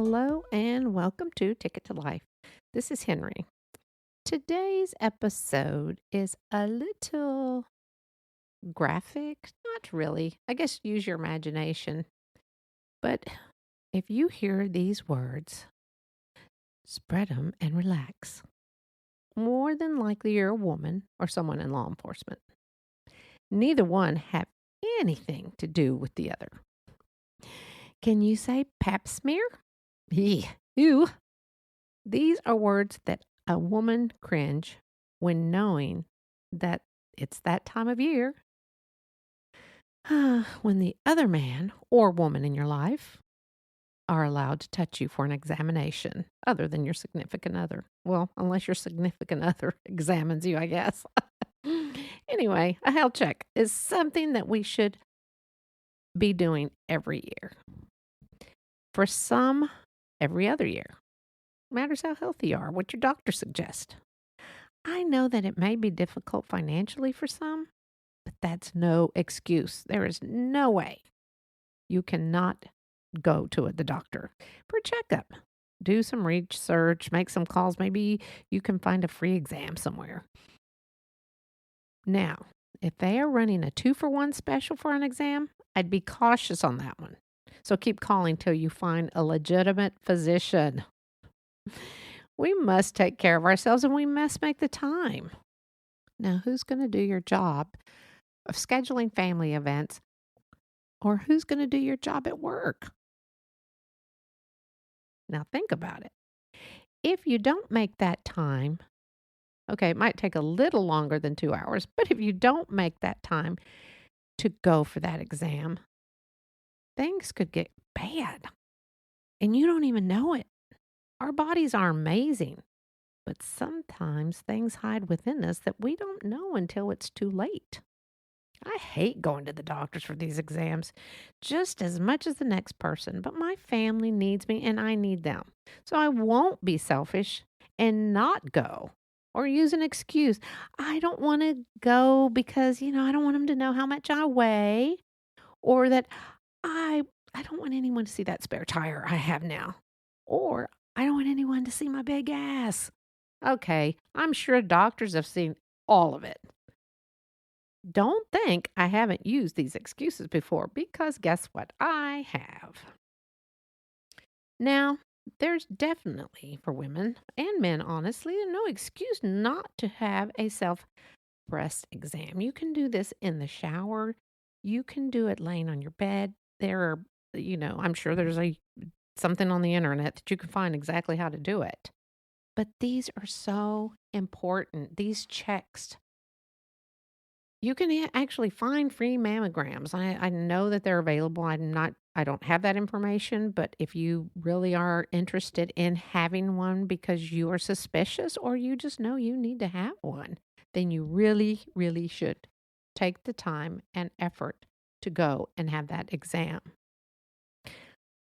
Hello and welcome to Ticket to Life. This is Henry. Today's episode is a little graphic. Not really. I guess use your imagination. But if you hear these words, spread them and relax. More than likely you're a woman or someone in law enforcement. Neither one have anything to do with the other. Can you say pap smear? Ew. These are words that a woman cringe when knowing that it's that time of year when the other man or woman in your life are allowed to touch you for an examination other than your significant other. Well, unless your significant other examines you, I guess. Anyway, a health check is something that we should be doing every year. For some, every other year. Matters how healthy you are, what your doctor suggests. I know that it may be difficult financially for some, but that's no excuse. There is no way you cannot go to the doctor for a checkup. Do some research, make some calls. Maybe you can find a free exam somewhere. Now, if they are running a 2-for-1 special for an exam, I'd be cautious on that one. So keep calling till you find a legitimate physician. We must take care of ourselves and we must make the time. Now, who's going to do your job of scheduling family events, or who's going to do your job at work? Now, think about it. If you don't make that time, okay, it might take a little longer than 2 hours, but if you don't make that time to go for that exam, things could get bad and you don't even know it. Our bodies are amazing, but sometimes things hide within us that we don't know until it's too late. I hate going to the doctors for these exams just as much as the next person, but my family needs me and I need them. So I won't be selfish and not go or use an excuse. I don't want to go because, I don't want them to know how much I weigh, or that I don't want anyone to see that spare tire I have now, or I don't want anyone to see my big ass. Okay, I'm sure doctors have seen all of it. Don't think I haven't used these excuses before, because guess what? I have. Now, there's definitely, for women and men, honestly, no excuse not to have a self breast exam. You can do this in the shower. You can do it laying on your bed. There are, I'm sure there's something on the internet that you can find exactly how to do it. But these are so important. These checks. You can actually find free mammograms. I know that they're available. I don't have that information, but if you really are interested in having one because you are suspicious or you just know you need to have one, then you really, really should take the time and effort to go and have that exam.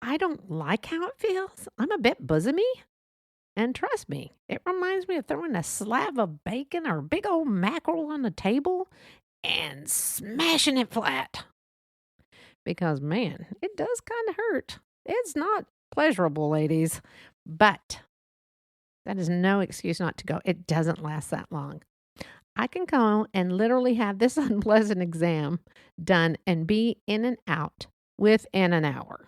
I don't like how it feels. I'm a bit bosomy. And trust me, it reminds me of throwing a slab of bacon or a big old mackerel on the table and smashing it flat. Because, man, it does kind of hurt. It's not pleasurable, ladies. But that is no excuse not to go. It doesn't last that long. I can go and literally have this unpleasant exam done and be in and out within an hour.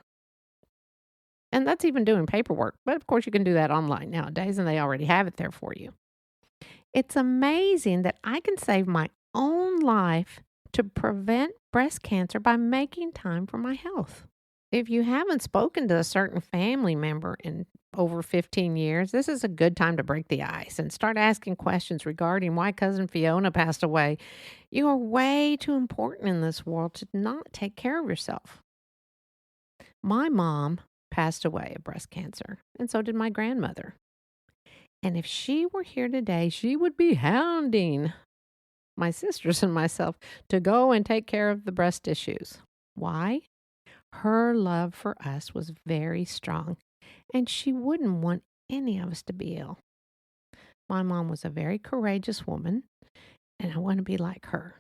And that's even doing paperwork. But of course, you can do that online nowadays, and they already have it there for you. It's amazing that I can save my own life to prevent breast cancer by making time for my health. If you haven't spoken to a certain family member in over 15 years, this is a good time to break the ice and start asking questions regarding why cousin Fiona passed away. You are way too important in this world to not take care of yourself. My mom passed away of breast cancer, and so did my grandmother. And if she were here today, she would be hounding my sisters and myself to go and take care of the breast issues. Why? Her love for us was very strong, and she wouldn't want any of us to be ill. My mom was a very courageous woman, and I want to be like her.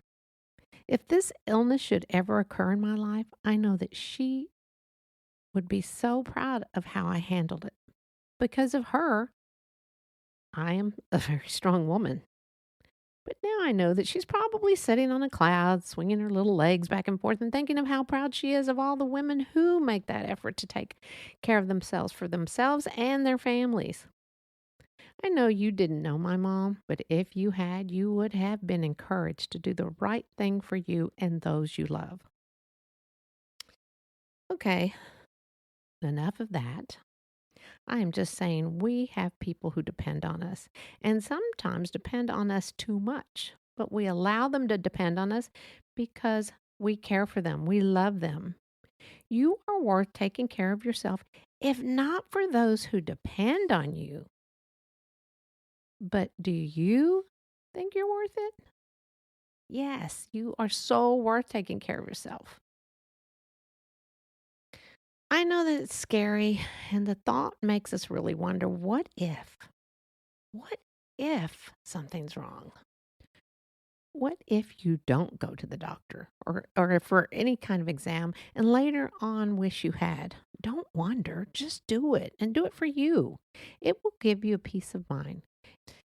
If this illness should ever occur in my life, I know that she would be so proud of how I handled it. Because of her, I am a very strong woman. But now I know that she's probably sitting on a cloud, swinging her little legs back and forth and thinking of how proud she is of all the women who make that effort to take care of themselves for themselves and their families. I know you didn't know my mom, but if you had, you would have been encouraged to do the right thing for you and those you love. Okay, enough of that. I am just saying we have people who depend on us and sometimes depend on us too much, but we allow them to depend on us because we care for them. We love them. You are worth taking care of yourself, if not for those who depend on you. But do you think you're worth it? Yes, you are so worth taking care of yourself. I know that it's scary, and the thought makes us really wonder what if? What if something's wrong? What if you don't go to the doctor or for any kind of exam and later on wish you had? Don't wonder, just do it and do it for you. It will give you a peace of mind.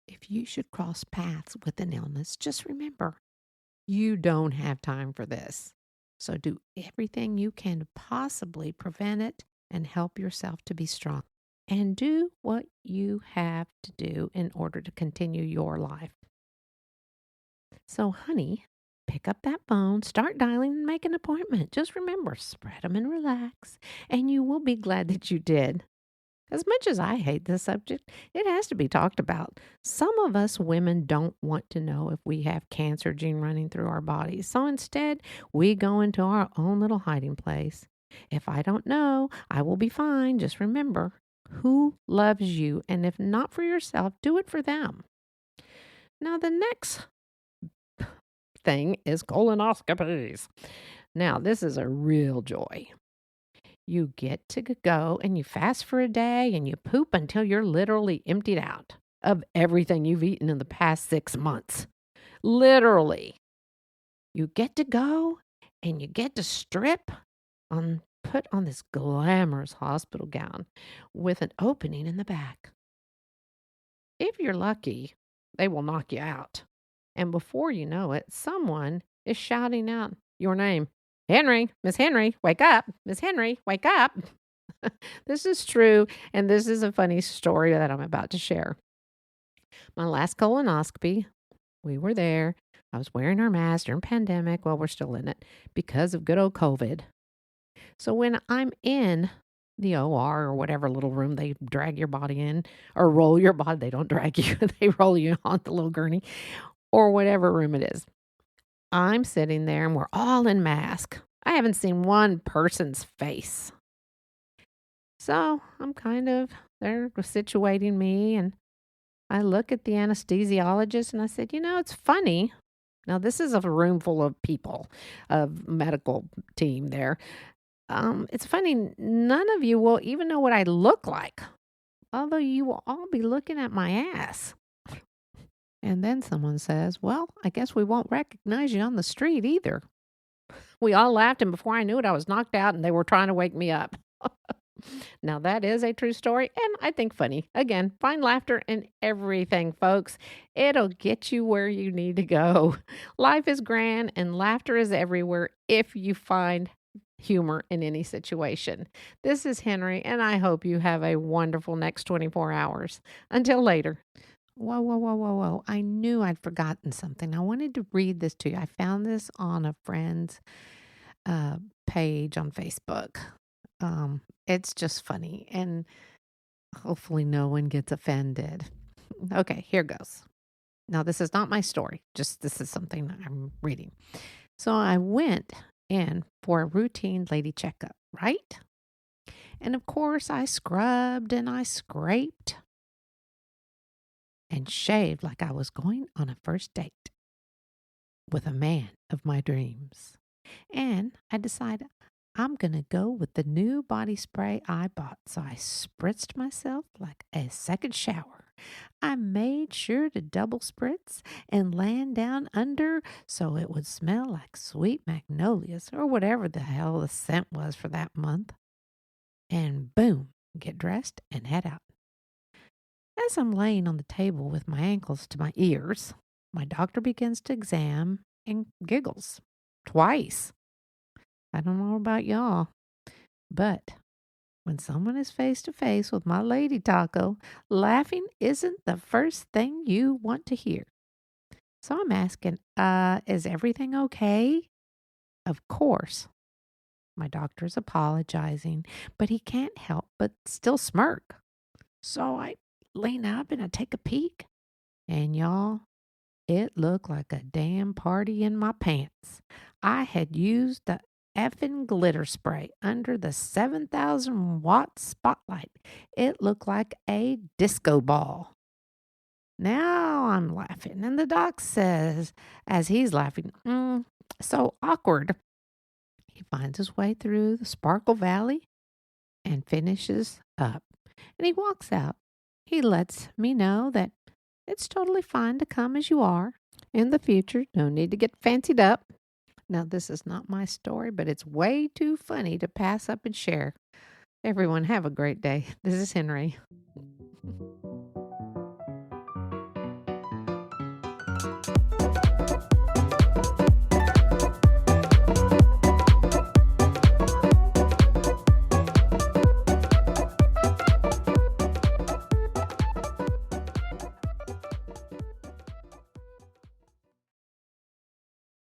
If you should cross paths with an illness, just remember you don't have time for this. So do everything you can to possibly prevent it and help yourself to be strong. And do what you have to do in order to continue your life. So, honey, pick up that phone, start dialing, and make an appointment. Just remember, spread them and relax, and you will be glad that you did. As much as I hate this subject, it has to be talked about. Some of us women don't want to know if we have cancer gene running through our bodies. So instead, we go into our own little hiding place. If I don't know, I will be fine. Just remember who loves you. And if not for yourself, do it for them. Now, the next thing is colonoscopies. Now, this is a real joy. You get to go and you fast for a day and you poop until you're literally emptied out of everything you've eaten in the past 6 months. Literally. You get to go and you get to put on this glamorous hospital gown with an opening in the back. If you're lucky, they will knock you out. And before you know it, someone is shouting out your name. Henry, Miss Henry, wake up. Miss Henry, wake up. This is true, and this is a funny story that I'm about to share. My last colonoscopy, we were there. I was wearing our mask during pandemic. Well, we're still in it because of good old COVID. So when I'm in the OR or whatever little room they drag your body in or roll your body, they don't drag you, they roll you on the little gurney or whatever room it is. I'm sitting there and we're all in mask. I haven't seen one person's face. So I'm they're situating me and I look at the anesthesiologist and I said, it's funny. Now, this is a room full of people, of medical team there. It's funny, none of you will even know what I look like, although you will all be looking at my ass. And then someone says, well, I guess we won't recognize you on the street either. We all laughed, and before I knew it, I was knocked out, and they were trying to wake me up. Now, that is a true story, and I think funny. Again, find laughter in everything, folks. It'll get you where you need to go. Life is grand, and laughter is everywhere if you find humor in any situation. This is Henry, and I hope you have a wonderful next 24 hours. Until later. Whoa, whoa, whoa, whoa, whoa. I knew I'd forgotten something. I wanted to read this to you. I found this on a friend's page on Facebook. It's just funny, and hopefully no one gets offended. Okay, here goes. Now, this is not my story. This is something I'm reading. So I went in for a routine lady checkup, right? And of course, I scrubbed and I scraped and shaved like I was going on a first date with a man of my dreams. And I decided I'm going to go with the new body spray I bought. So I spritzed myself like a second shower. I made sure to double spritz and land down under so it would smell like sweet magnolias or whatever the hell the scent was for that month. and boom, get dressed and head out. As I'm laying on the table with my ankles to my ears, my doctor begins to examine and giggles twice. I don't know about y'all, but when someone is face to face with my lady taco, laughing isn't the first thing you want to hear. So I'm asking, is everything okay? Of course. My doctor's apologizing, but he can't help but still smirk. So I lean up and I take a peek. And y'all, it looked like a damn party in my pants. I had used the effing glitter spray under the 7,000-watt spotlight. It looked like a disco ball. Now I'm laughing, and the doc says, as he's laughing, so awkward. He finds his way through the Sparkle Valley and finishes up. And he walks out. He lets me know that it's totally fine to come as you are. In the future, no need to get fancied up. Now, this is not my story, but it's way too funny to pass up and share. Everyone, have a great day. This is Henry.